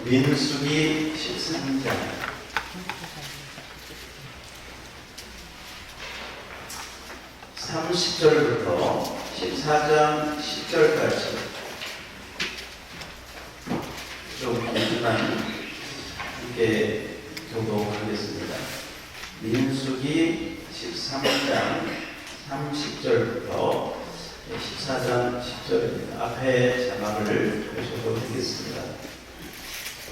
민수기 13장 30절부터 14장 10절까지 좀 꾸준한 함께 교독하겠습니다. 민수기 13장 30절부터 14장 10절입니다. 앞에 자막을 보셔도 되겠습니다.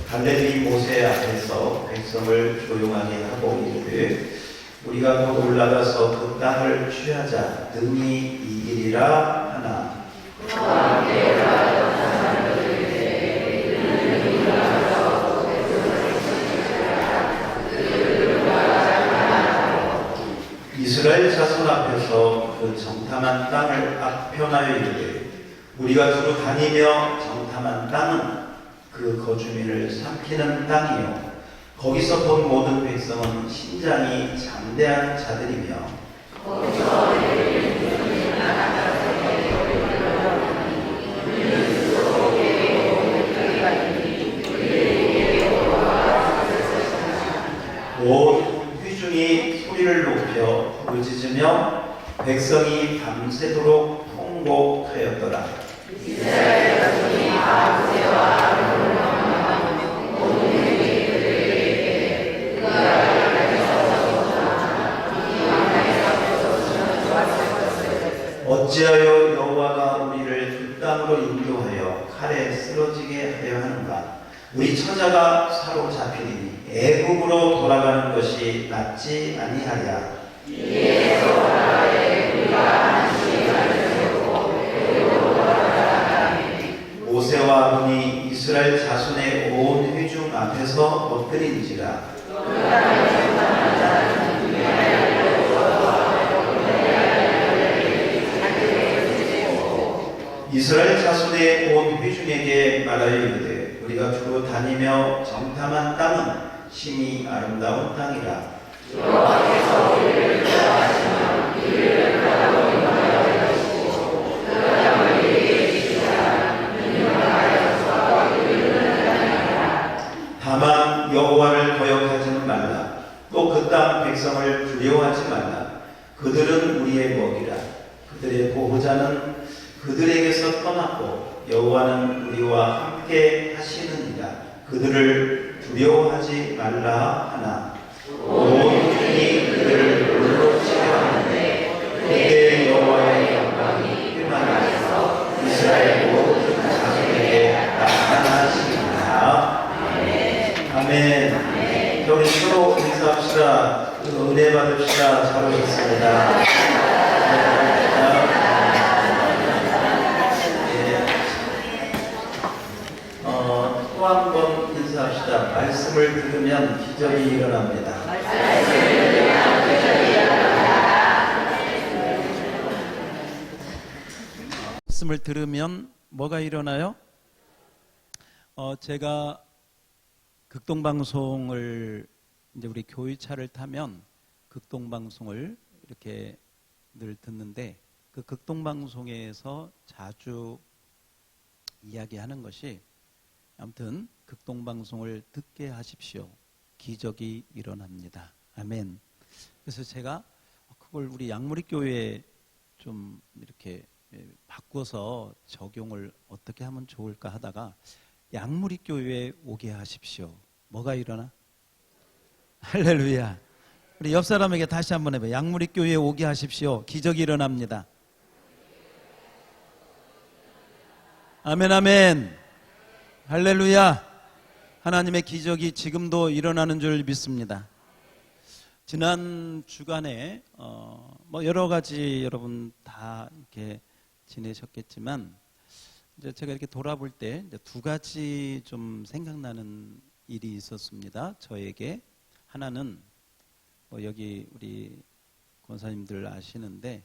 갈렙이 모세 앞에서 백성을 조용하게 하고 이르되 우리가 곧 올라가서 그 땅을 취하자 능히 이기리라 하나 이스라엘 자손 앞에서 그 정탐한 땅을 악편하여 이르되 우리가 두루 다니며 정탐한 땅은 그 거주민을 삼키는 땅이요 거기서 본 모든 백성은 신장이 장대한 자들이며 온 회중이 소리를 높여 부르짖으며 백성이 밤새도록 통곡하였더라. 이스라엘 자손이 모세와 어찌하여 여호와가 우리를 그 땅으로 인도하여 칼에 쓰러지게 하려 하는가? 우리 처자가 사로잡히니 애국으로 돌아가는 것이 낫지 아니하랴. 모세와 아론이 이스라엘 자손의 온 회중 앞에서 엎드린지라. 이스라엘 자손의 온 회중에게 말하여 이르되 우리가 주로 다니며 정탐한 땅은 심히 아름다운 땅이라. 여호와께서 우리를 인도하시면 이를 따라고 인도하여 주시고 그 땅을 우리에게 주시라. 인도하여서 이르는 땅이라. 다만 여호와를 거역하지는 말라. 또 그 땅 백성을 두려워하지 말라. 그들은 우리의 먹이라. 그들의 보호자는 그들에게서 떠났고 여호와는 우리와 함께 하시느니라. 그들을 두려워하지 말라 하나 온 회중이 그들을 물로 치려하는데 그때 여호와의 영광이 휘만하여서 이스라엘 모든 자손에게 나타나시리라. 아멘. 우리 서로 인사합시다. 은혜 받읍시다. 잘 오셨습니다. 또 한 번 인사합시다. 말씀을 들으면 기적이 일어납니다. 말씀을 들으면 뭐가 일어나요? 제가 극동방송을 이제 우리 교회차를 타면 극동방송을 이렇게 늘 듣는데 그 극동방송에서 자주 이야기하는 것이 아무튼 극동방송을 듣게 하십시오. 기적이 일어납니다. 아멘. 그래서 제가 그걸 우리 양무리교회에 좀 이렇게 바꿔서 적용을 어떻게 하면 좋을까 하다가 양무리교회에 오게 하십시오. 뭐가 일어나? 할렐루야. 우리 옆 사람에게 다시 한번 해봐요. 양무리교회에 오게 하십시오. 기적이 일어납니다. 아멘 아멘. 할렐루야. 하나님의 기적이 지금도 일어나는 줄 믿습니다. 지난 주간에 뭐 여러 가지 여러분 다 이렇게 지내셨겠지만 이제 제가 이렇게 돌아볼 때 이제 두 가지 좀 생각나는 일이 있었습니다. 저에게 하나는 뭐 여기 우리 권사님들 아시는데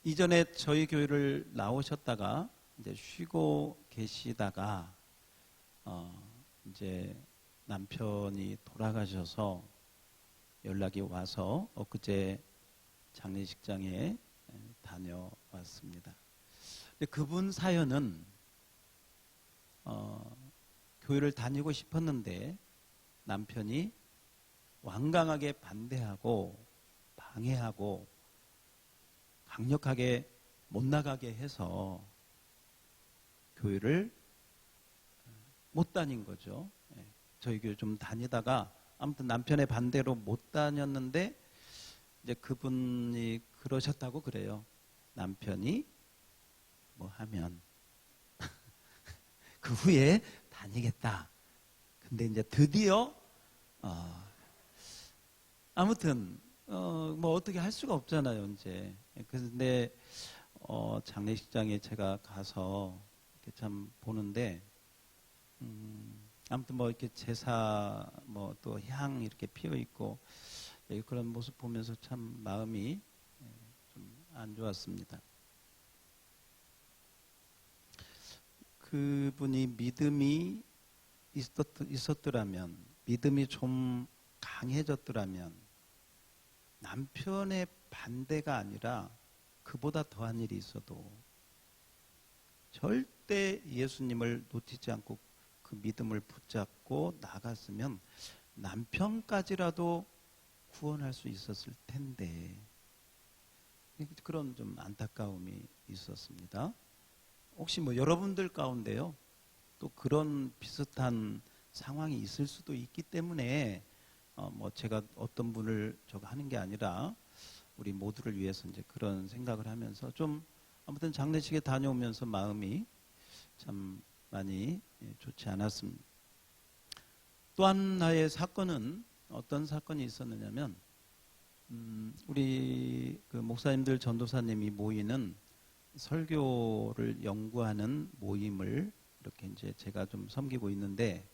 이전에 저희 교회를 나오셨다가 이제 쉬고 계시다가 이제 남편이 돌아가셔서 연락이 와서 엊그제 장례식장에 다녀왔습니다. 근데 그분 사연은 교회를 다니고 싶었는데 남편이 완강하게 반대하고 방해하고 강력하게 못 나가게 해서 교회를 못 다닌 거죠. 저희 교회 좀 다니다가 아무튼 남편의 반대로 못 다녔는데 이제 그분이 그러셨다고 그래요. 남편이 뭐 하면 그 후에 다니겠다. 근데 이제 드디어 아무튼 뭐 어떻게 할 수가 없잖아요, 이제. 근데 장례식장에 제가 가서 이렇게 참 보는데 아무튼 뭐 이렇게 제사 뭐 또 향 이렇게 피어 있고 그런 모습 보면서 참 마음이 좀 안 좋았습니다. 그분이 믿음이 있었더라면, 믿음이 좀 강해졌더라면 남편의 반대가 아니라 그보다 더한 일이 있어도 절대 예수님을 놓치지 않고 그 믿음을 붙잡고 나갔으면 남편까지라도 구원할 수 있었을 텐데, 그런 좀 안타까움이 있었습니다. 혹시 뭐 여러분들 가운데요 또 그런 비슷한 상황이 있을 수도 있기 때문에 뭐 제가 어떤 분을 저거 하는 게 아니라 우리 모두를 위해서 이제 그런 생각을 하면서 좀 아무튼 장례식에 다녀오면서 마음이 참 많이 좋지 않았습니다. 또 하나의 사건은 어떤 사건이 있었느냐면 우리 그 목사님들 전도사님이 모이는 설교를 연구하는 모임을 이렇게 이제 제가 좀 섬기고 있는데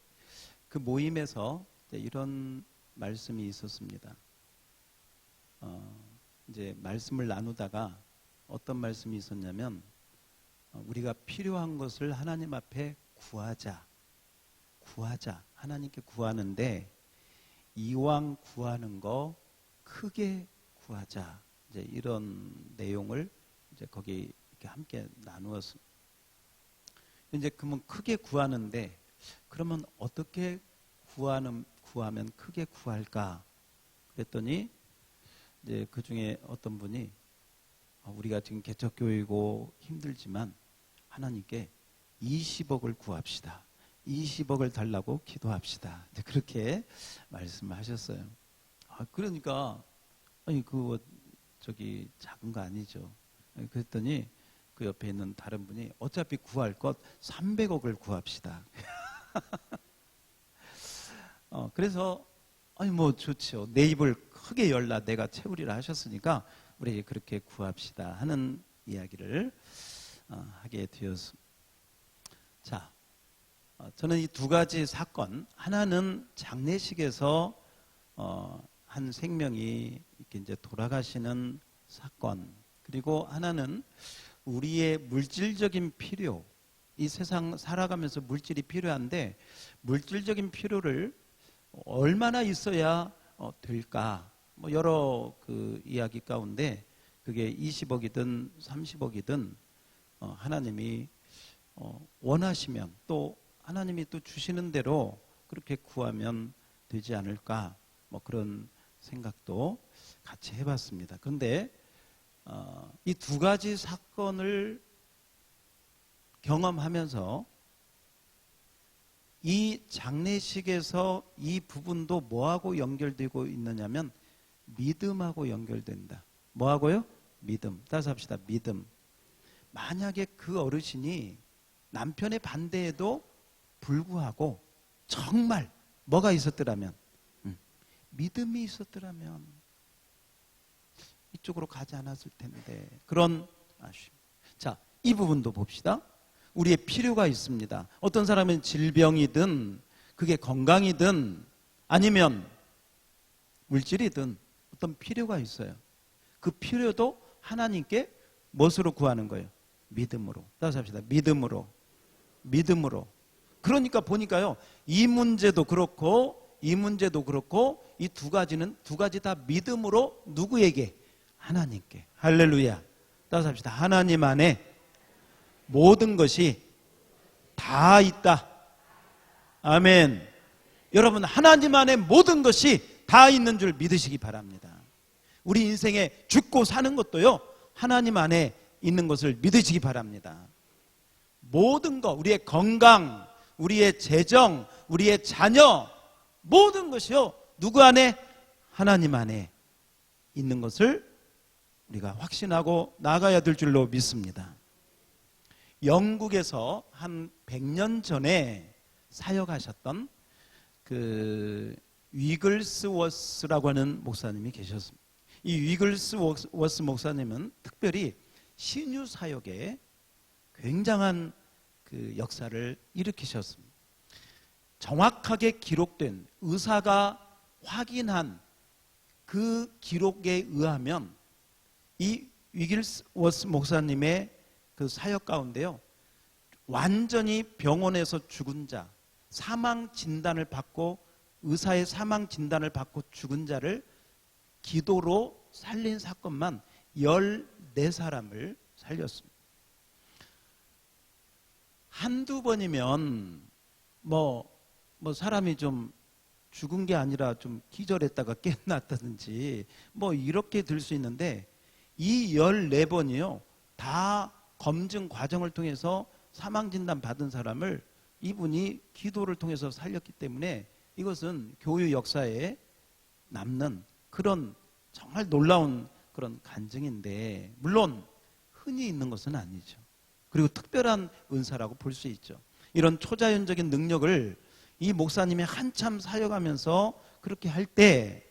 그 모임에서 이런 말씀이 있었습니다. 이제 말씀을 나누다가 어떤 말씀이 있었냐면 우리가 필요한 것을 하나님 앞에 구하자. 하나님께 구하는데 이왕 구하는 거 크게 구하자. 이제 이런 내용을 이제 거기 이렇게 함께 나누었습니다. 이제 그러면 크게 구하는데 그러면 어떻게 구하면 크게 구할까? 그랬더니 이제 그 중에 어떤 분이 우리가 지금 개척교회이고 힘들지만 하나님께 20억을 구합시다. 20억을 달라고 기도합시다. 이제 그렇게 말씀하셨어요. 그러니까 아니 저기 작은 거 아니죠. 그랬더니 그 옆에 있는 다른 분이 어차피 구할 것 300억을 구합시다. 그래서 아니 뭐 좋죠. 내 입을 크게 열라 내가 채우리라 하셨으니까 우리 그렇게 구합시다 하는 이야기를 하게 되었습니다. 자, 저는 이 두 가지 사건, 하나는 장례식에서 한 생명이 이렇게 이제 돌아가시는 사건, 그리고 하나는 우리의 물질적인 필요, 이 세상 살아가면서 물질이 필요한데 물질적인 필요를 얼마나 있어야 될까? 뭐 여러 그 이야기 가운데 그게 20억이든 30억이든 하나님이 원하시면 또 하나님이 또 주시는 대로 그렇게 구하면 되지 않을까? 뭐 그런 생각도 같이 해봤습니다. 그런데 이 두 가지 사건을 경험하면서 이 장례식에서 이 부분도 뭐하고 연결되고 있느냐면 믿음하고 연결된다. 뭐하고요? 믿음. 따라서 합시다. 믿음. 만약에 그 어르신이 남편의 반대에도 불구하고 정말 뭐가 있었더라면 믿음이 있었더라면 이쪽으로 가지 않았을 텐데 그런 아쉬움. 자, 이 부분도 봅시다. 우리의 필요가 있습니다. 어떤 사람은 질병이든 그게 건강이든 아니면 물질이든 어떤 필요가 있어요. 그 필요도 하나님께 무엇으로 구하는 거예요? 믿음으로. 따라서 합시다. 믿음으로. 그러니까 보니까요, 이 문제도 그렇고 이 두 가지 다 믿음으로 누구에게? 하나님께. 할렐루야. 따라서 합시다. 하나님 안에 모든 것이 다 다 있다. 아멘. 여러분, 하나님 안에 모든 것이 다 있는 줄 믿으시기 바랍니다. 우리 인생에 죽고 사는 것도요, 하나님 안에 있는 것을 믿으시기 바랍니다. 모든 것, 우리의 건강, 우리의 재정, 우리의 자녀, 모든 것이요, 누구 안에? 하나님 안에 있는 것을 우리가 확신하고 나가야 될 줄로 믿습니다. 영국에서 한 100년 전에 사역하셨던 그 위글스워스라고 하는 목사님이 계셨습니다. 이 위글스워스 목사님은 특별히 신유 사역에 굉장한 그 역사를 일으키셨습니다. 정확하게 기록된, 의사가 확인한 그 기록에 의하면 이 위글스워스 목사님의 그 사역 가운데요, 완전히 병원에서 죽은 자, 사망 진단을 받고, 의사의 사망 진단을 받고 죽은 자를 기도로 살린 사건만 14사람을 살렸습니다. 한두 번이면 사람이 좀 죽은 게 아니라 좀 기절했다가 깨어났다든지 이렇게 들 수 있는데, 이 14번이요 다 검증 과정을 통해서 사망 진단 받은 사람을 이분이 기도를 통해서 살렸기 때문에 이것은 교회 역사에 남는 그런 정말 놀라운 그런 간증인데, 물론 흔히 있는 것은 아니죠. 그리고 특별한 은사라고 볼 수 있죠. 이런 초자연적인 능력을 이 목사님이 한참 사역하면서 그렇게 할 때,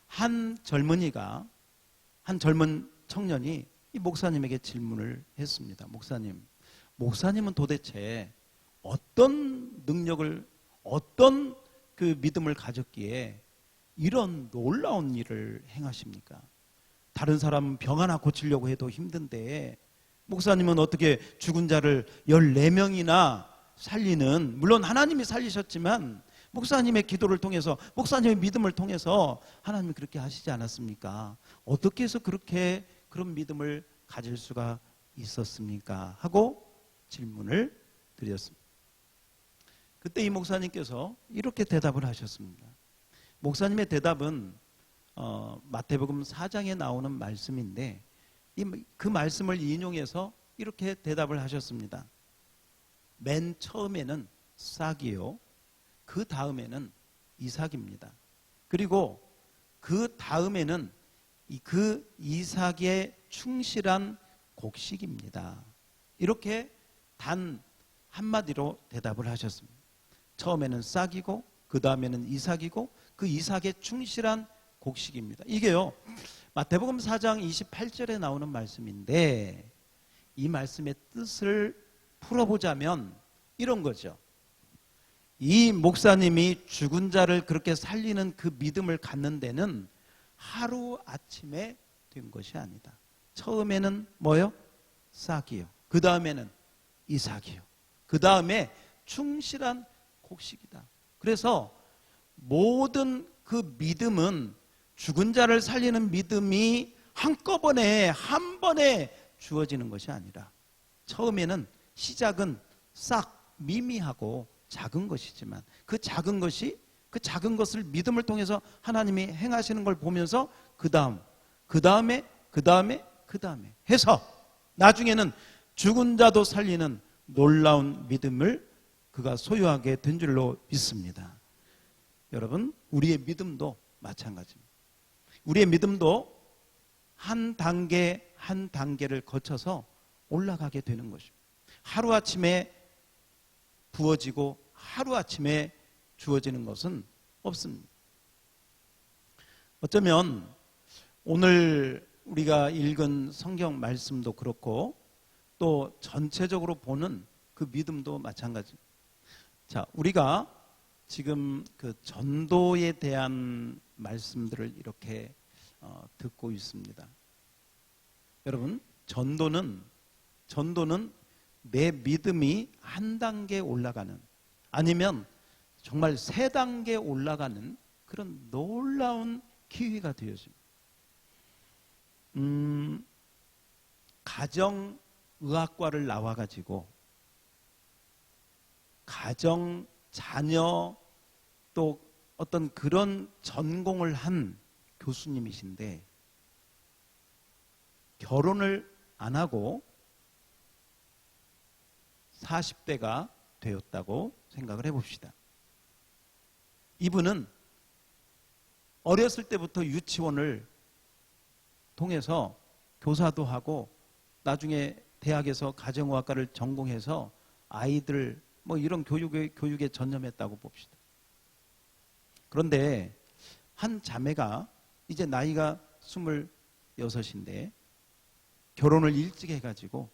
한 젊은 청년이 이 목사님에게 질문을 했습니다. 목사님은 도대체 어떤 능력을, 어떤 그 믿음을 가졌기에 이런 놀라운 일을 행하십니까? 다른 사람은 병 하나 고치려고 해도 힘든데 목사님은 어떻게 죽은 자를 14명이나 살리는, 물론 하나님이 살리셨지만 목사님의 기도를 통해서, 목사님의 믿음을 통해서 하나님이 그렇게 하시지 않았습니까? 어떻게 해서 그렇게 그런 믿음을 가질 수가 있었습니까? 하고 질문을 드렸습니다. 그때 이 목사님께서 이렇게 대답을 하셨습니다. 목사님의 대답은 마태복음 4장에 나오는 말씀인데, 그 말씀을 인용해서 이렇게 대답을 하셨습니다. 맨 처음에는 싹이요, 그 다음에는 이삭입니다. 그리고 그 다음에는 그 이삭에 충실한 곡식입니다. 이렇게 단 한마디로 대답을 하셨습니다. 처음에는 싹이고 그 다음에는 이삭이고 그 이삭에 충실한 곡식입니다. 이게요, 마태복음 4장 28절에 나오는 말씀인데, 이 말씀의 뜻을 풀어보자면 이런 거죠. 이 목사님이 죽은 자를 그렇게 살리는 그 믿음을 갖는 데는 하루아침에 된 것이 아니다. 처음에는 뭐요? 싹이요. 그 다음에는 이삭이요. 그 다음에 충실한 곡식이다. 그래서 모든 그 믿음은, 죽은 자를 살리는 믿음이 한꺼번에 한 번에 주어지는 것이 아니라, 처음에는 시작은 싹 미미하고 작은 것이지만 그 작은 것을 믿음을 통해서 하나님이 행하시는 걸 보면서 그 다음에 해서 나중에는 죽은 자도 살리는 놀라운 믿음을 그가 소유하게 된 줄로 믿습니다. 여러분, 우리의 믿음도 마찬가지입니다. 우리의 믿음도 한 단계 한 단계를 거쳐서 올라가게 되는 것입니다. 하루아침에 부어지고 하루아침에 주어지는 것은 없습니다. 어쩌면 오늘 우리가 읽은 성경 말씀도 그렇고 또 전체적으로 보는 그 믿음도 마찬가지입니다. 자, 우리가 지금 그 전도에 대한 말씀들을 이렇게 듣고 있습니다. 여러분, 전도는 내 믿음이 한 단계 올라가는, 아니면 정말 3단계 올라가는 그런 놀라운 기회가 되어집니다. 가정의학과를 나와가지고 가정, 자녀 또 어떤 그런 전공을 한 교수님이신데 결혼을 안 하고 40대가 되었다고 생각을 해봅시다. 이분은 어렸을 때부터 유치원을 통해서 교사도 하고 나중에 대학에서 가정의학과를 전공해서 아이들 뭐 이런 교육에 전념했다고 봅시다. 그런데 한 자매가 이제 나이가 26인데 결혼을 일찍 해가지고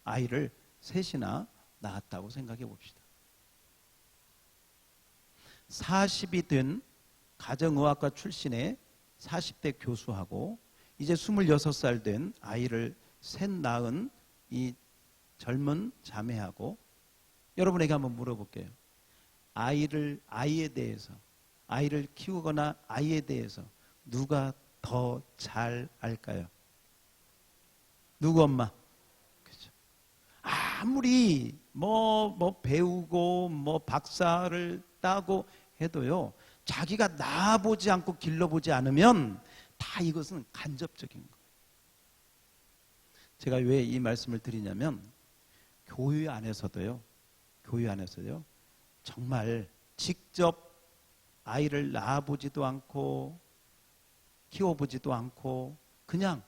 아이를 셋이나 낳았다고 생각해 봅시다. 40이 된 가정의학과 출신의 40대 교수하고 이제 26살 된 아이를 셋 낳은 이 젊은 자매하고 여러분에게 한번 물어볼게요. 아이에 대해서, 아이를 키우거나 아이에 대해서 누가 더 잘 알까요? 누구 엄마? 그죠? 아무리 뭐 배우고 뭐 박사를 따고 해도요, 자기가 낳아보지 않고 길러보지 않으면 다 이것은 간접적인 거예요. 제가 왜 이 말씀을 드리냐면 교회 안에서도요 정말 직접 아이를 낳아보지도 않고 키워보지도 않고 그냥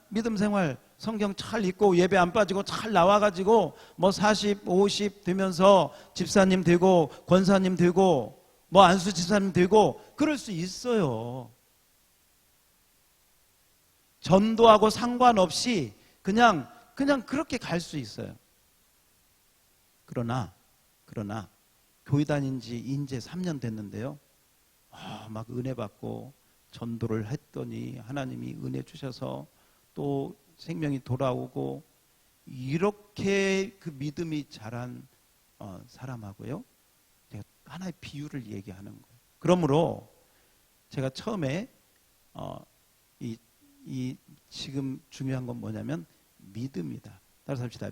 믿음 생활 성경 잘 읽고 예배 안 빠지고 잘 나와가지고 뭐 40, 50 되면서 집사님 되고 권사님 되고 뭐 안수 집사님 되고 그럴 수 있어요. 전도하고 상관없이 그냥 그렇게 갈 수 있어요. 그러나 교회 다닌 지 이제 3년 됐는데요. 막 은혜 받고 전도를 했더니 하나님이 은혜 주셔서 또 생명이 돌아오고 이렇게 그 믿음이 자란 사람하고요. 제가 하나의 비유를 얘기하는 거예요. 그러므로 제가 처음에 이 지금 중요한 건 뭐냐면 믿음이다. 따라서 합시다.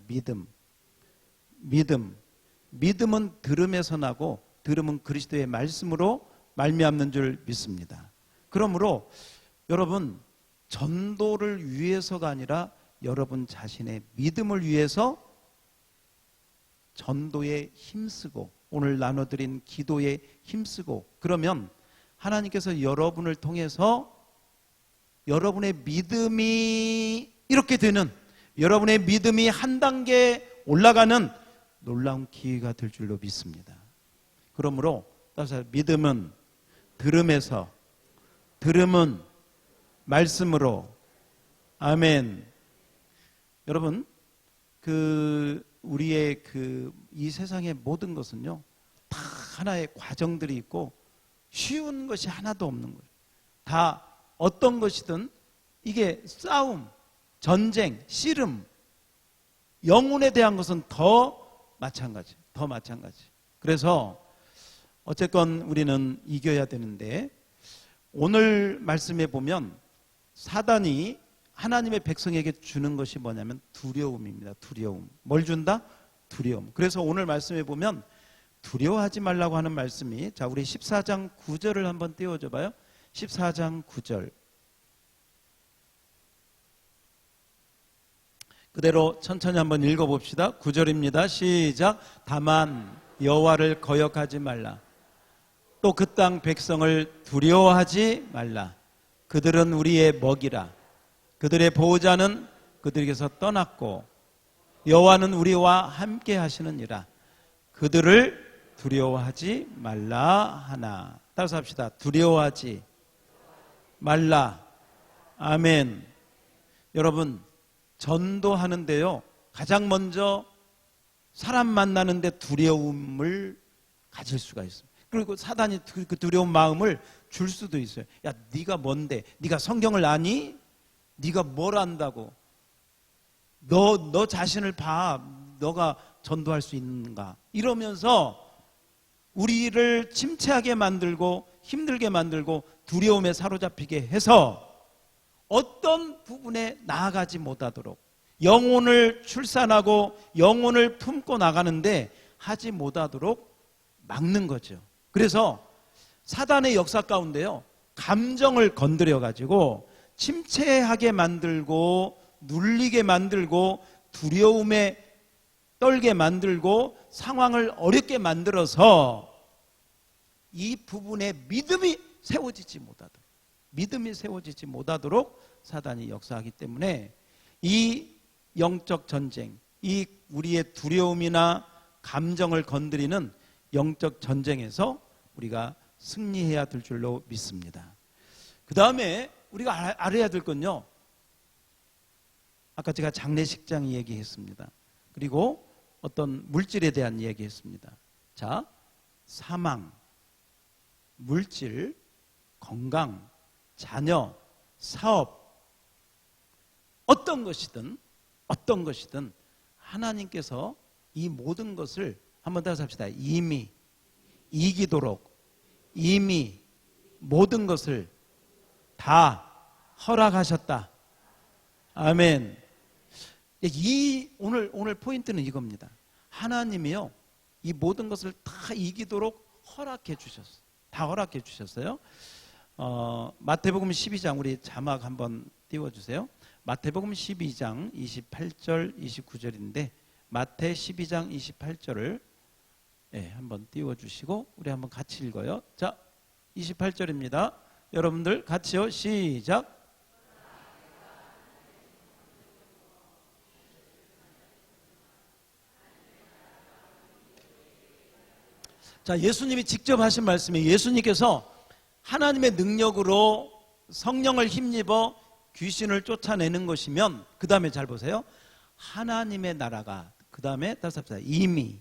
믿음은 들음에서 나고 들음은 그리스도의 말씀으로 말미암는 줄 믿습니다. 그러므로 여러분 전도를 위해서가 아니라 여러분 자신의 믿음을 위해서 전도에 힘쓰고 오늘 나눠드린 기도에 힘쓰고 그러면 하나님께서 여러분을 통해서 여러분의 믿음이 이렇게 되는 여러분의 믿음이 한 단계 올라가는 놀라운 기회가 될 줄로 믿습니다. 그러므로 따라서 믿음은 들음에서 들음은 말씀으로 아멘. 여러분 우리의 이 세상의 모든 것은요 다 하나의 과정들이 있고 쉬운 것이 하나도 없는 거예요. 다 어떤 것이든 이게 싸움, 전쟁, 씨름, 영혼에 대한 것은 더 마찬가지. 그래서 어쨌건 우리는 이겨야 되는데 오늘 말씀에 보면 사단이 하나님의 백성에게 주는 것이 뭐냐면 두려움입니다. 두려움. 뭘 준다? 두려움. 그래서 오늘 말씀에 보면 두려워하지 말라고 하는 말씀이 자 우리 14장 9절을 한번 띄워줘 봐요. 14장 9절 그대로 천천히 한번 읽어봅시다. 9절입니다. 시작. 다만 여호와를 거역하지 말라. 또 그 땅 백성을 두려워하지 말라. 그들은 우리의 먹이라. 그들의 보호자는 그들에게서 떠났고 여호와는 우리와 함께 하시느니라. 그들을 두려워하지 말라 하나. 따라서 합시다. 두려워하지 말라. 아멘. 여러분 전도하는데요 가장 먼저 사람 만나는데 두려움을 가질 수가 있습니다. 그리고 사단이 그 두려운 마음을 줄 수도 있어요. 야 네가 뭔데? 네가 성경을 아니? 네가 뭘 안다고? 너 자신을 봐. 너가 전도할 수 있는가? 이러면서 우리를 침체하게 만들고 힘들게 만들고 두려움에 사로잡히게 해서 어떤 부분에 나아가지 못하도록 영혼을 출산하고 영혼을 품고 나가는데 하지 못하도록 막는 거죠. 그래서 사단의 역사 가운데요, 감정을 건드려 가지고 침체하게 만들고 눌리게 만들고 두려움에 떨게 만들고 상황을 어렵게 만들어서 이 부분에 믿음이 세워지지 못하도록 사단이 역사하기 때문에 이 영적 전쟁, 이 우리의 두려움이나 감정을 건드리는 영적 전쟁에서 우리가 승리해야 될 줄로 믿습니다. 그 다음에 우리가 알아야 될 건요, 아까 제가 장례식장 얘기했습니다. 그리고 어떤 물질에 대한 얘기했습니다. 자, 사망, 물질, 건강, 자녀, 사업, 어떤 것이든 하나님께서 이 모든 것을 한번 더 합시다. 이미 이기도록 이미 모든 것을 다 허락하셨다. 아멘. 오늘 포인트는 이겁니다. 하나님이요, 이 모든 것을 다 이기도록 허락해 주셨어요. 다 허락해 주셨어요. 마태복음 12장 우리 자막 한번 띄워주세요. 마태복음 12장 28절 29절인데 마태 12장 28절을 한번 띄워주시고 우리 한번 같이 읽어요. 자, 28절입니다. 여러분들 같이요. 시작. 자, 예수님이 직접 하신 말씀이에요. 예수님께서 하나님의 능력으로 성령을 힘입어 귀신을 쫓아내는 것이면, 그 다음에 잘 보세요. 하나님의 나라가, 그 다음에 다시 합시다. 이미.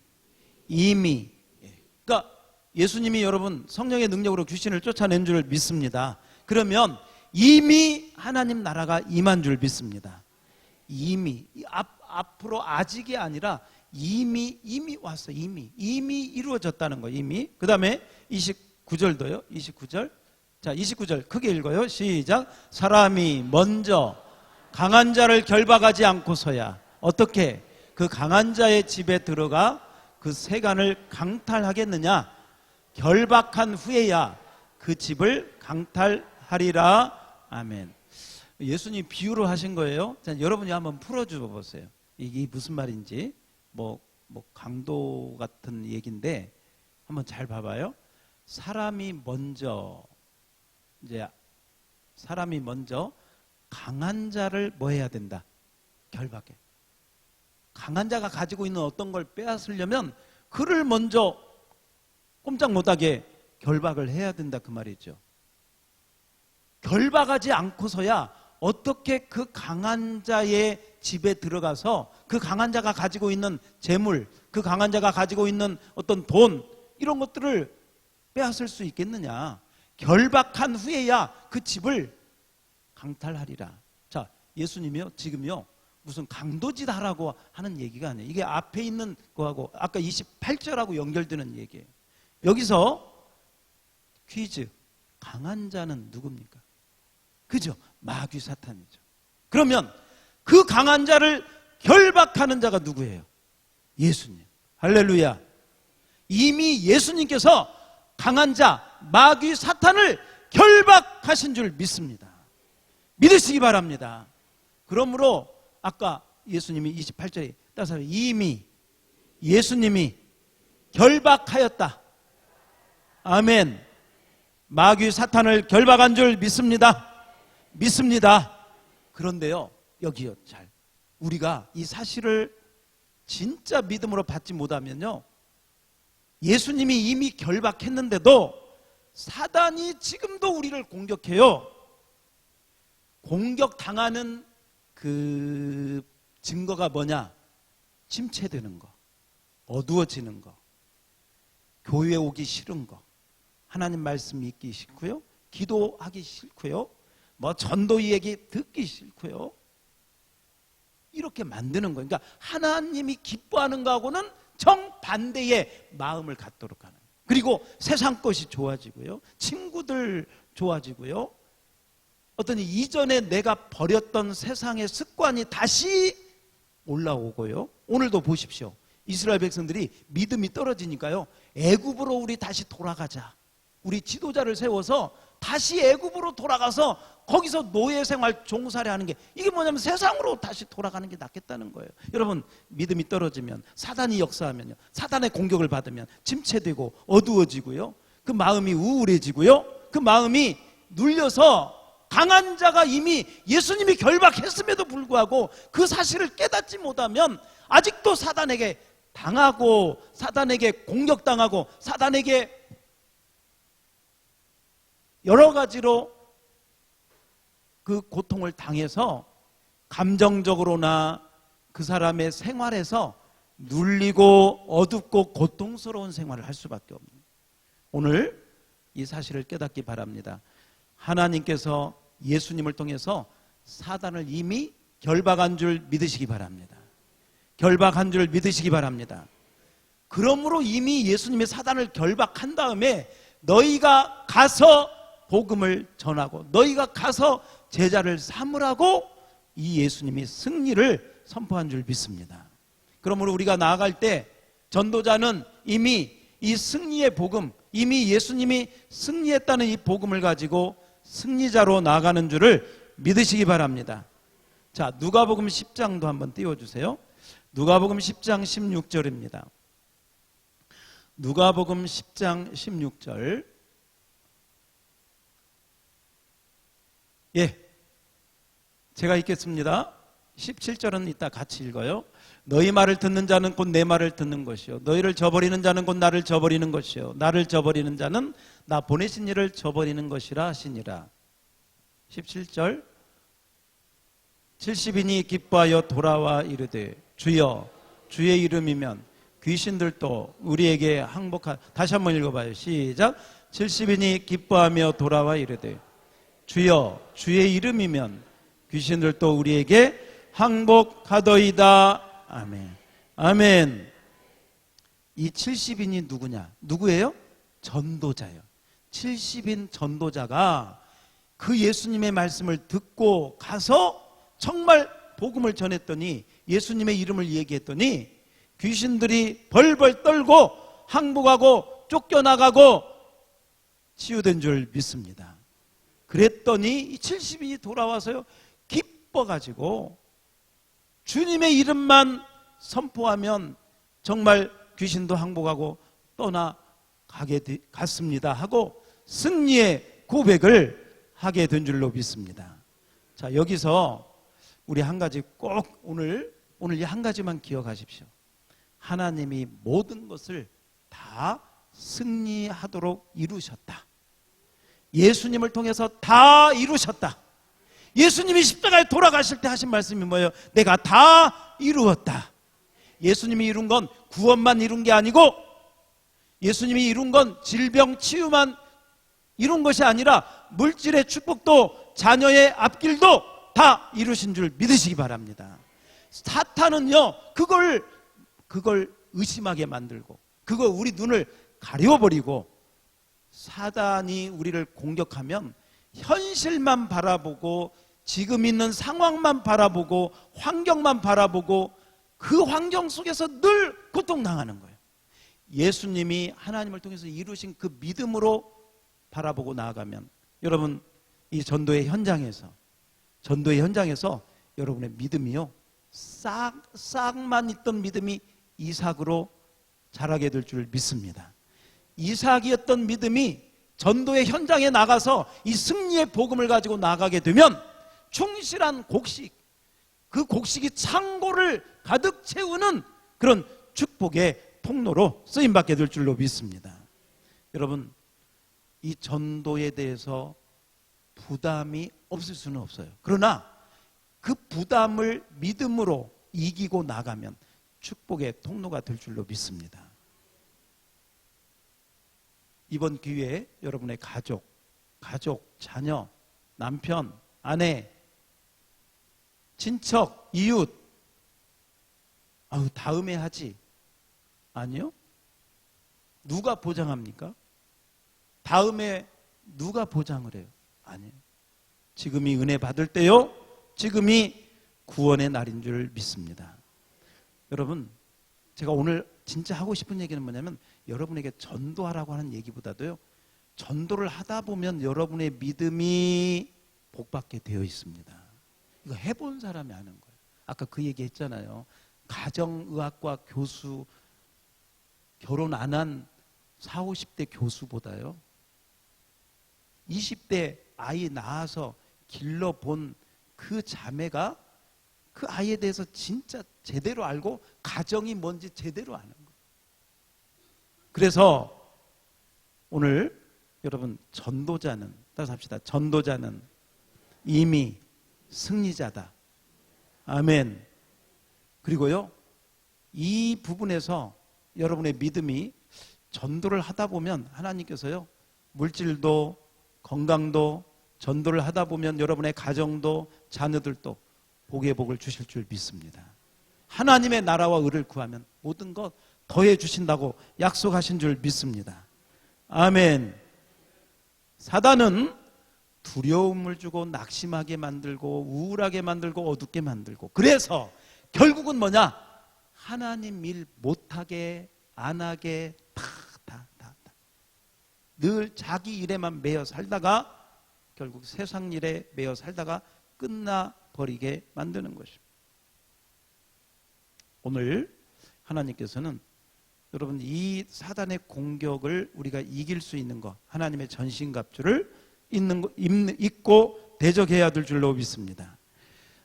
그러니까 예수님이 여러분 성령의 능력으로 귀신을 쫓아낸 줄 믿습니다. 그러면 이미 하나님 나라가 임한 줄 믿습니다. 이미. 앞으로 아직이 아니라 이미 왔어. 이미 이루어졌다는 거. 이미. 그 다음에 29절도요. 29절. 자, 29절 크게 읽어요. 시작. 사람이 먼저 강한 자를 결박하지 않고서야 어떻게 그 강한 자의 집에 들어가 그 세간을 강탈하겠느냐? 결박한 후에야 그 집을 강탈하리라. 아멘. 예수님 비유로 하신 거예요. 자, 여러분이 한번 풀어줘 보세요. 이게 무슨 말인지. 뭐 강도 같은 얘기인데 한번 잘 봐봐요. 사람이 먼저 강한 자를 뭐 해야 된다? 결박해. 강한 자가 가지고 있는 어떤 걸 빼앗으려면 그를 먼저 꼼짝 못하게 결박을 해야 된다, 그 말이죠. 결박하지 않고서야 어떻게 그 강한 자의 집에 들어가서 그 강한 자가 가지고 있는 재물, 그 강한 자가 가지고 있는 어떤 돈, 이런 것들을 빼앗을 수 있겠느냐? 결박한 후에야 그 집을 강탈하리라. 자, 예수님이요, 지금요, 무슨 강도짓 하라고 하는 얘기가 아니에요. 이게 앞에 있는 거하고 아까 28절하고 연결되는 얘기예요. 여기서 퀴즈. 강한 자는 누굽니까? 그죠? 마귀 사탄이죠. 그러면 그 강한 자를 결박하는 자가 누구예요? 예수님. 할렐루야. 이미 예수님께서 강한 자, 마귀 사탄을 결박하신 줄 믿습니다. 믿으시기 바랍니다. 그러므로 아까 예수님이 28절에 따라서 이미 예수님이 결박하였다. 아멘. 마귀 사탄을 결박한 줄 믿습니다. 그런데요, 여기요, 잘. 우리가 이 사실을 진짜 믿음으로 받지 못하면요, 예수님이 이미 결박했는데도 사단이 지금도 우리를 공격해요. 공격당하는 그 증거가 뭐냐? 침체되는 거, 어두워지는 거, 교회 오기 싫은 거, 하나님 말씀 읽기 싫고요, 기도하기 싫고요, 뭐 전도 얘기 듣기 싫고요, 이렇게 만드는 거예요. 그러니까 하나님이 기뻐하는 거하고는 정반대의 마음을 갖도록 하는. 그리고 세상 것이 좋아지고요, 친구들 좋아지고요, 어떤 이전에 내가 버렸던 세상의 습관이 다시 올라오고요. 오늘도 보십시오. 이스라엘 백성들이 믿음이 떨어지니까요, 애굽으로 우리 다시 돌아가자, 우리 지도자를 세워서 다시 애굽으로 돌아가서 거기서 노예 생활 종살이 하는 게, 이게 뭐냐면 세상으로 다시 돌아가는 게 낫겠다는 거예요. 여러분, 믿음이 떨어지면, 사단이 역사하면요, 사단의 공격을 받으면 침체되고 어두워지고요, 그 마음이 우울해지고요, 그 마음이 눌려서 강한 자가 이미 예수님이 결박했음에도 불구하고 그 사실을 깨닫지 못하면 아직도 사단에게 당하고, 사단에게 공격당하고, 사단에게 여러 가지로 그 고통을 당해서 감정적으로나 그 사람의 생활에서 눌리고 어둡고 고통스러운 생활을 할 수밖에 없는, 오늘 이 사실을 깨닫기 바랍니다. 하나님께서 예수님을 통해서 사단을 이미 결박한 줄 믿으시기 바랍니다. 결박한 줄 믿으시기 바랍니다. 그러므로 이미 예수님이 사단을 결박한 다음에 너희가 가서 복음을 전하고 너희가 가서 제자를 삼으라고 이 예수님이 승리를 선포한 줄 믿습니다. 그러므로 우리가 나아갈 때 전도자는 이미 이 승리의 복음, 이미 예수님이 승리했다는 이 복음을 가지고 승리자로 나아가는 줄을 믿으시기 바랍니다. 자, 누가복음 10장도 한번 띄워주세요. 누가복음 10장 16절입니다. 누가복음 10장 16절. 예, 제가 읽겠습니다. 17절은 이따 같이 읽어요. 너희 말을 듣는 자는 곧 내 말을 듣는 것이요, 너희를 저버리는 자는 곧 나를 저버리는 것이요, 나를 저버리는 자는 나 보내신 이를 저버리는 것이라 하시니라. 17절. 70인이 기뻐하여 돌아와 이르되 주여 주의 이름이면 귀신들도 우리에게 항복하. 다시 한번 읽어봐요. 시작. 70인이 기뻐하며 돌아와 이르되 주여 주의 이름이면 귀신들도 우리에게 항복하더이다. 아멘. 아멘. 이 70인이 누구냐? 누구예요? 전도자예요. 70인 전도자가 그 예수님의 말씀을 듣고 가서 정말 복음을 전했더니, 예수님의 이름을 얘기했더니 귀신들이 벌벌 떨고 항복하고 쫓겨나가고 치유된 줄 믿습니다. 그랬더니 이 70인이 돌아와서요, 기뻐가지고 주님의 이름만 선포하면 정말 귀신도 항복하고 갔습니다 하고 승리의 고백을 하게 된 줄로 믿습니다. 자, 여기서 우리 한 가지 꼭 오늘 이 한 가지만 기억하십시오. 하나님이 모든 것을 다 승리하도록 이루셨다. 예수님을 통해서 다 이루셨다. 예수님이 십자가에 돌아가실 때 하신 말씀이 뭐예요? 내가 다 이루었다. 예수님이 이룬 건 구원만 이룬 게 아니고, 예수님이 이룬 건 질병 치유만 이룬 것이 아니라 물질의 축복도 자녀의 앞길도 다 이루신 줄 믿으시기 바랍니다. 사탄은요, 그걸 의심하게 만들고, 그걸 우리 눈을 가려버리고, 사단이 우리를 공격하면 현실만 바라보고 지금 있는 상황만 바라보고 환경만 바라보고 그 환경 속에서 늘 고통당하는 거예요. 예수님이 하나님을 통해서 이루신 그 믿음으로 바라보고 나아가면, 여러분, 이 전도의 현장에서 여러분의 믿음이요, 싹만 있던 믿음이 이삭으로 자라게 될 줄 믿습니다. 이삭이었던 믿음이 전도의 현장에 나가서 이 승리의 복음을 가지고 나가게 되면 충실한 곡식, 그 곡식이 창고를 가득 채우는 그런 축복의 통로로 쓰임받게 될 줄로 믿습니다. 여러분, 이 전도에 대해서 부담이 없을 수는 없어요. 그러나 그 부담을 믿음으로 이기고 나가면 축복의 통로가 될 줄로 믿습니다. 이번 기회에 여러분의 가족, 자녀, 남편, 아내, 친척, 이웃, 다음에 하지. 아니요? 누가 보장합니까? 다음에 누가 보장을 해요? 아니에요. 지금이 은혜 받을 때요, 지금이 구원의 날인 줄 믿습니다. 여러분, 제가 오늘 진짜 하고 싶은 얘기는 뭐냐면 여러분에게 전도하라고 하는 얘기보다도요, 전도를 하다 보면 여러분의 믿음이 복받게 되어 있습니다. 이거 해본 사람이 아는 거예요. 아까 그 얘기 했잖아요. 가정의학과 교수, 결혼 안 한 40, 50대 교수보다요 20대 아이 낳아서 길러본 그 자매가 그 아이에 대해서 진짜 제대로 알고 가정이 뭔지 제대로 아는 거예요. 그래서 오늘 여러분, 전도자는, 따라서 합시다. 전도자는 이미 승리자다. 아멘. 그리고요, 이 부분에서 여러분의 믿음이 전도를 하다 보면 하나님께서요, 물질도 건강도 전도를 하다 보면 여러분의 가정도 자녀들도 복의 복을 주실 줄 믿습니다. 하나님의 나라와 의를 구하면 모든 것 더해 주신다고 약속하신 줄 믿습니다. 아멘. 사단은 두려움을 주고 낙심하게 만들고 우울하게 만들고 어둡게 만들고, 그래서 결국은 뭐냐? 하나님 일 못하게 안 하게 늘 자기 일에만 매여 살다가 결국 세상 일에 매여 살다가 끝나버리게 만드는 것입니다. 오늘 하나님께서는 여러분, 이 사단의 공격을 우리가 이길 수 있는 것, 하나님의 전신갑주를 입고 대적해야 될 줄로 믿습니다.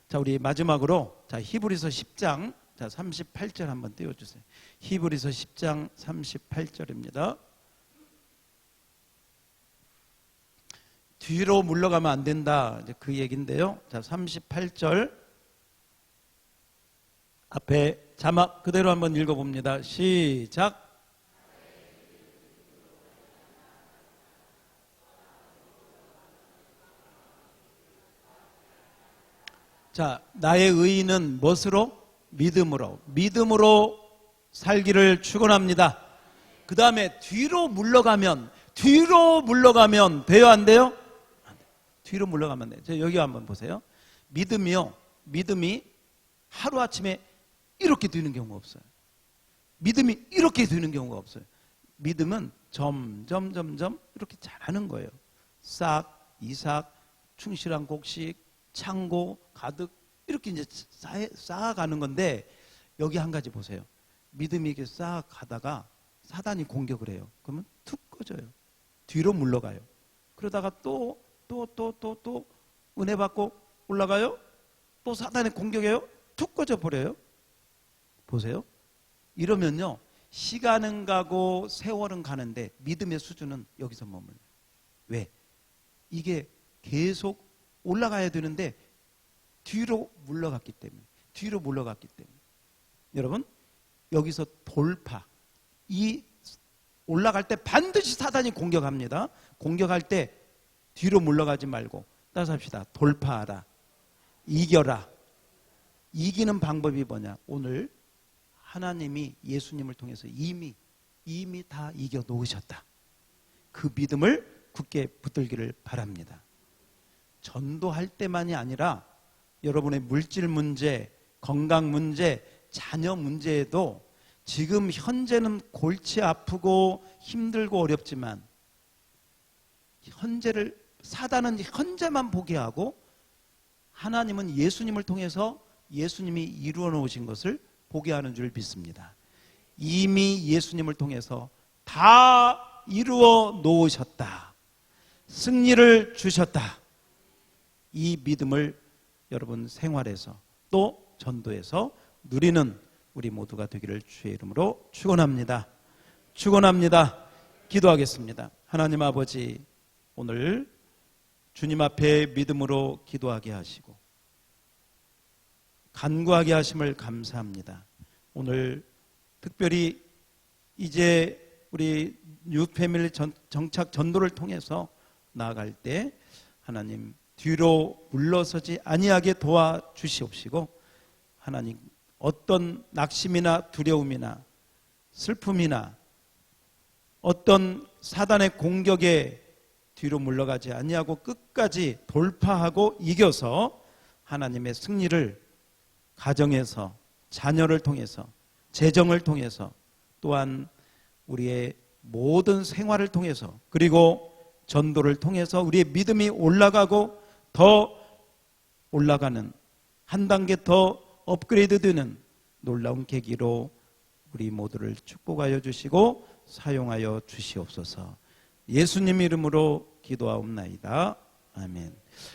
자, 우리 마지막으로 히브리서 10장 38절 한번 띄워주세요. 히브리서 10장 38절입니다. 뒤로 물러가면 안 된다, 이제 그 얘기인데요. 자, 38절 앞에 자막 그대로 한번 읽어봅니다. 시작. 자, 나의 의인은 무엇으로? 믿음으로. 믿음으로 살기를 축원합니다. 그 다음에 뒤로 물러가면 돼요, 안 돼요? 안 돼요. 뒤로 물러가면 돼요. 저 여기 한번 보세요. 믿음이 하루아침에 이렇게 되는 경우가 없어요. 믿음이 이렇게 되는 경우가 없어요. 믿음은 점점 이렇게 자라는 거예요. 싹, 이삭, 충실한 곡식, 창고, 가득 이렇게 이제 쌓아가는 건데, 여기 한 가지 보세요. 믿음이 이렇게 쌓아가다가 사단이 공격을 해요. 그러면 툭 꺼져요. 뒤로 물러가요. 그러다가 또 은혜 받고 올라가요. 또 사단이 공격해요. 툭 꺼져 버려요. 보세요. 이러면요, 시간은 가고 세월은 가는데 믿음의 수준은 여기서 머물러요. 왜? 이게 계속 올라가야 되는데 뒤로 물러갔기 때문에. 여러분, 여기서 돌파, 이 올라갈 때 반드시 사단이 공격합니다. 공격할 때 뒤로 물러가지 말고 따라서 합시다. 돌파하라. 이겨라. 이기는 방법이 뭐냐? 오늘 하나님이 예수님을 통해서 이미 다 이겨 놓으셨다. 그 믿음을 굳게 붙들기를 바랍니다. 전도할 때만이 아니라 여러분의 물질 문제, 건강 문제, 자녀 문제에도 지금 현재는 골치 아프고 힘들고 어렵지만 사단은 현재만 보게 하고 하나님은 예수님을 통해서 예수님이 이루어 놓으신 것을 보게 하는 줄 믿습니다. 이미 예수님을 통해서 다 이루어 놓으셨다. 승리를 주셨다. 이 믿음을 여러분 생활에서 또 전도에서 누리는 우리 모두가 되기를 주의 이름으로 축원합니다. 기도하겠습니다. 하나님 아버지, 오늘 주님 앞에 믿음으로 기도하게 하시고 간구하게 하심을 감사합니다. 오늘 특별히 이제 우리 뉴패밀리 정착 전도를 통해서 나아갈 때 하나님 뒤로 물러서지 아니하게 도와주시옵시고, 하나님 어떤 낙심이나 두려움이나 슬픔이나 어떤 사단의 공격에 뒤로 물러가지 아니하고 끝까지 돌파하고 이겨서 하나님의 승리를 가정에서, 자녀를 통해서, 재정을 통해서 또한 우리의 모든 생활을 통해서 그리고 전도를 통해서 우리의 믿음이 올라가고 더 올라가는 한 단계 더 업그레이드 되는 놀라운 계기로 우리 모두를 축복하여 주시고 사용하여 주시옵소서. 예수님 이름으로 기도하옵나이다. 아멘.